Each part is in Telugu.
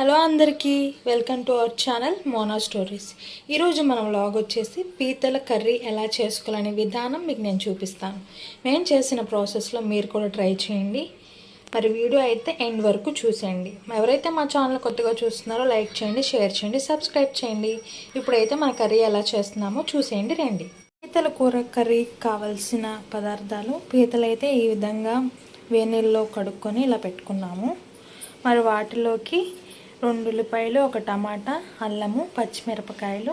హలో అందరికీ welcome to our channel Mona stories. ఈరోజు మనం వ్లాగ్ వచ్చేసి పీతల కర్రీ ఎలా చేసుకోవాలనే విధానం మీకు నేను చూపిస్తాను. నేను చేసిన ప్రాసెస్లో మీరు కూడా ట్రై చేయండి. మరి వీడియో అయితే ఎండ్ వరకు చూసేయండి. ఎవరైతే మా ఛానల్ కొత్తగా చూస్తున్నారో లైక్ చేయండి, షేర్ చేయండి, సబ్స్క్రైబ్ చేయండి. ఇప్పుడైతే మన కర్రీ ఎలా చేస్తున్నామో చూసేయండి రండి. పీతల కూర కర్రీకి కావాల్సిన పదార్థాలు: పీతలు అయితే ఈ విధంగా వేనీళ్ళలో కడుక్కొని ఇలా పెట్టుకున్నాము. మరి వాటిలోకి 2 ఉల్లిపాయలు, 1 టమాటా, అల్లము, పచ్చిమిరపకాయలు,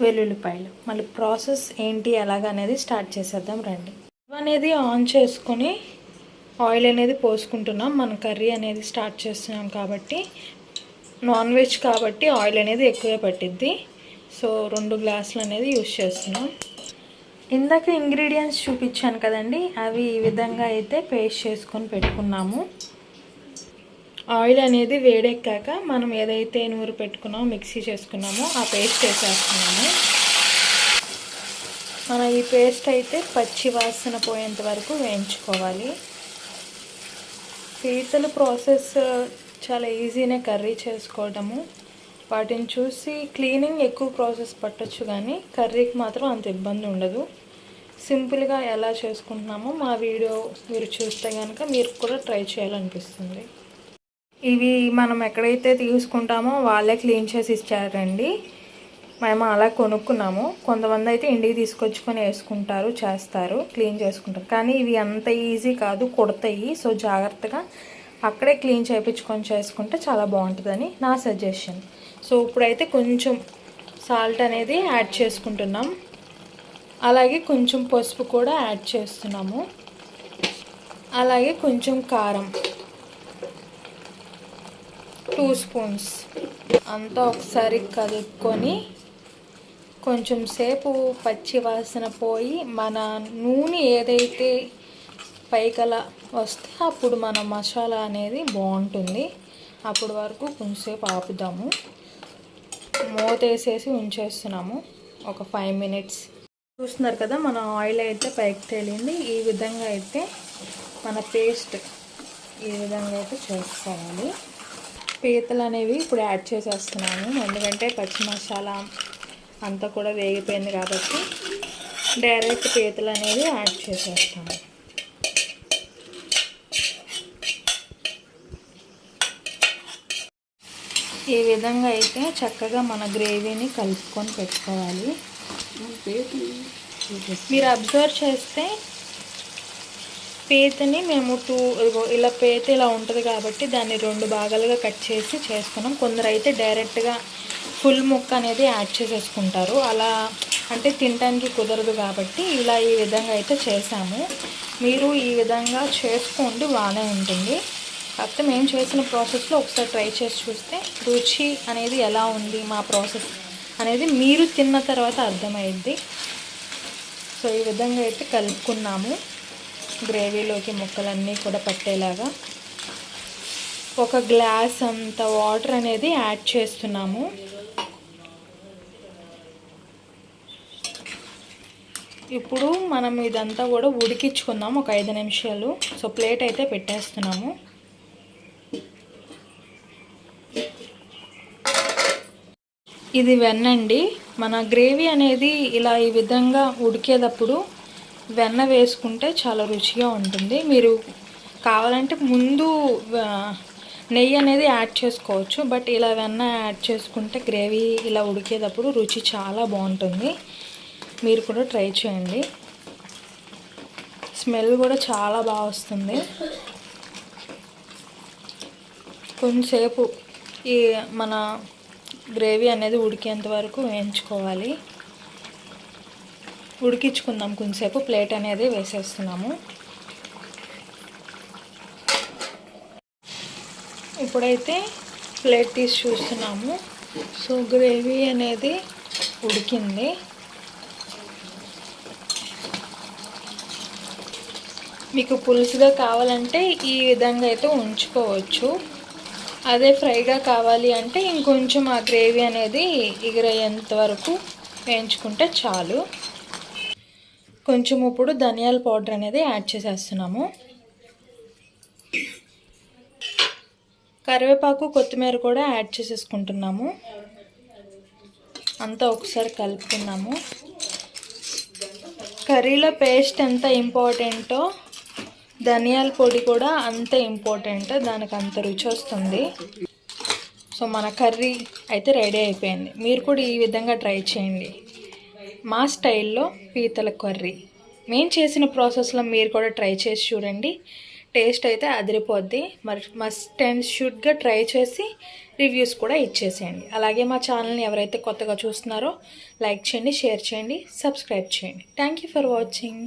వెల్లుల్లిపాయలు. మళ్ళీ ప్రాసెస్ ఏంటి ఎలాగనేది స్టార్ట్ చేసేద్దాం రండి. అనేది ఆన్ చేసుకొని ఆయిల్ అనేది పోసుకుంటున్నాం. మన కర్రీ అనేది స్టార్ట్ చేస్తున్నాం కాబట్టి, నాన్ వెజ్ కాబట్టి ఆయిల్ అనేది ఎక్కువే పట్టిద్ది. సో 2 గ్లాసులు అనేది యూజ్ చేస్తున్నాం. ఇందాక ఇంగ్రీడియంట్స్ చూపించాను కదండి, అవి ఈ విధంగా అయితే పేస్ట్ చేసుకొని పెట్టుకున్నాము. ఆయిల్ అనేది వేడెక్కాక మనం ఏదైతే నూరు పెట్టుకున్నామో మిక్సీ చేసుకున్నామో ఆ పేస్ట్ వేసేస్తున్నాము. మన ఈ పేస్ట్ అయితే పచ్చి వాసన పోయేంత వరకు వేయించుకోవాలి. పీతల ప్రాసెస్ చాలా ఈజీనే కర్రీ చేసుకోవడము. వాటిని చూసి క్లీనింగ్ ఎక్కువ ప్రాసెస్ పట్టొచ్చు, కానీ కర్రీకి మాత్రం అంత ఇబ్బంది ఉండదు. సింపుల్గా ఎలా చేసుకుంటున్నామో మా వీడియో మీరు చూస్తే కనుక మీరు కూడా ట్రై చేయాలనిపిస్తుంది. ఇవి మనం ఎక్కడైతే తీసుకుంటామో వాళ్ళే క్లీన్ చేసి ఇచ్చారండి. మేము అలా కొనుక్కున్నాము. కొంతమంది అయితే ఇంటికి తీసుకొచ్చుకొని వేసుకుంటారు, చేస్తారు, క్లీన్ చేసుకుంటారు. కానీ ఇవి అంత ఈజీ కాదు, కుడతాయి. సో జాగ్రత్తగా అక్కడే క్లీన్ చేయించుకొని చేసుకుంటే చాలా బాగుంటుందని నా సజెషన్. సో ఇప్పుడైతే కొంచెం సాల్ట్ అనేది యాడ్ చేసుకుంటున్నాం. అలాగే కొంచెం పసుపు కూడా యాడ్ చేస్తున్నాము. అలాగే కొంచెం కారం 2 స్పూన్స్ అంతా ఒకసారి కలుపుకొని కొంచెం సేపు పచ్చి వాసన పోయి మన నూనె ఏదైతే పైకలా వస్తే అప్పుడు మన మసాలా అనేది బాగుంటుంది. అప్పుడు వరకు కొంచెంసేపు ఆపుదాము. మూత వేసేసి ఉంచేస్తున్నాము ఒక 5 మినిట్స్. చూస్తున్నారు కదా, మన ఆయిల్ అయితే పైకి తేలింది. ఈ విధంగా అయితే మన పేస్ట్ ఈ విధంగా అయితే చేసుకోవాలి. పీతలు అనేవి ఇప్పుడు యాడ్ చేసేస్తున్నాము, ఎందుకంటే పచ్చి మసాలా అంతా కూడా వేగిపోయింది కాబట్టి డైరెక్ట్ పీతలు అనేవి యాడ్ చేసేస్తాము. ఈ విధంగా అయితే చక్కగా మన గ్రేవీని కలుపుకొని పెట్టుకోవాలి. మీరు అబ్జర్వ్ చేస్తే పీతని మేము ఇలా పీత ఇలా ఉంటుంది కాబట్టి దాన్ని 2 భాగాలుగా కట్ చేసి చేసుకున్నాం. కొందరు అయితే డైరెక్ట్గా ఫుల్ ముక్క అనేది యాడ్ చేసేసుకుంటారు. అలా అంటే తినడానికి కుదరదు కాబట్టి ఇలా ఈ విధంగా అయితే చేసాము. మీరు ఈ విధంగా చేసుకోండి, బాగానే ఉంటుంది. కాకపోతే మేము చేసిన ప్రాసెస్లో ఒకసారి ట్రై చేసి చూస్తే రుచి అనేది ఎలా ఉంది మా ప్రాసెస్ అనేది మీరు తిన్న తర్వాత అర్థమైద్ది. సో ఈ విధంగా అయితే కలుపుకున్నాము. గ్రేవీలోకి ముక్కలన్నీ కూడా పట్టేలాగా 1 గ్లాస్ అంత వాటర్ అనేది యాడ్ చేస్తున్నాము. ఇప్పుడు మనం ఇదంతా కూడా ఉడికించుకుందాం ఒక 5 నిమిషాలు. సో ప్లేట్ అయితే పెట్టేస్తున్నాము. ఇది వెన్నండి. మన గ్రేవీ అనేది ఇలా ఈ విధంగా ఉడికేటప్పుడు వెన్న వేసుకుంటే చాలా రుచిగా ఉంటుంది. మీరు కావాలంటే ముందు నెయ్యి అనేది యాడ్ చేసుకోవచ్చు, బట్ ఇలా వెన్న యాడ్ చేసుకుంటే గ్రేవీ ఇలా ఉడికేటప్పుడు రుచి చాలా బాగుంటుంది. మీరు కూడా ట్రై చేయండి. స్మెల్ కూడా చాలా బాగా వస్తుంది. కొంచెంసేపు ఈ మన గ్రేవీ అనేది ఉడికేంత వరకు వేయించుకోవాలి. ఉడికించుకుందాం కొంచెంసేపు. ప్లేట్ అనేది వేసేస్తున్నాము. ఇప్పుడైతే ప్లేట్ తీసి చూస్తున్నాము. సో గ్రేవీ అనేది ఉడికింది. మీకు పులుసుగా కావాలంటే ఈ విధంగా అయితే ఉంచుకోవచ్చు. అదే ఫ్రైగా కావాలి అంటే ఇంకొంచెం ఆ గ్రేవీ అనేది ఎగిరేంత వరకు వేయించుకుంటే చాలు. కొంచెం ఇప్పుడు ధనియాల పౌడర్ అనేది యాడ్ చేసేస్తున్నాము. కరివేపాకు కొత్తిమీర కూడా యాడ్ చేసేసుకుంటున్నాము. అంతా ఒకసారి కలుపుకున్నాము. కర్రీలో పేస్ట్ ఎంత ఇంపార్టెంటో ధనియాల పొడి కూడా అంతే ఇంపార్టెంట్, దానికి అంత రుచి వస్తుంది. సో మన కర్రీ అయితే రెడీ అయిపోయింది. మీరు కూడా ఈ విధంగా ట్రై చేయండి. మా స్టైల్లో పీతల కర్రీ మేము చేసిన ప్రాసెస్లో మీరు కూడా ట్రై చేసి చూడండి. టేస్ట్ అయితే అదిరిపోద్ది. మరి మస్ట్ అండ్ షుడ్గా ట్రై చేసి రివ్యూస్ కూడా ఇచ్చేసేయండి. అలాగే మా ఛానల్ని ఎవరైతే కొత్తగా చూస్తున్నారో లైక్ చేయండి, షేర్ చేయండి, సబ్స్క్రైబ్ చేయండి. Thank you for watching.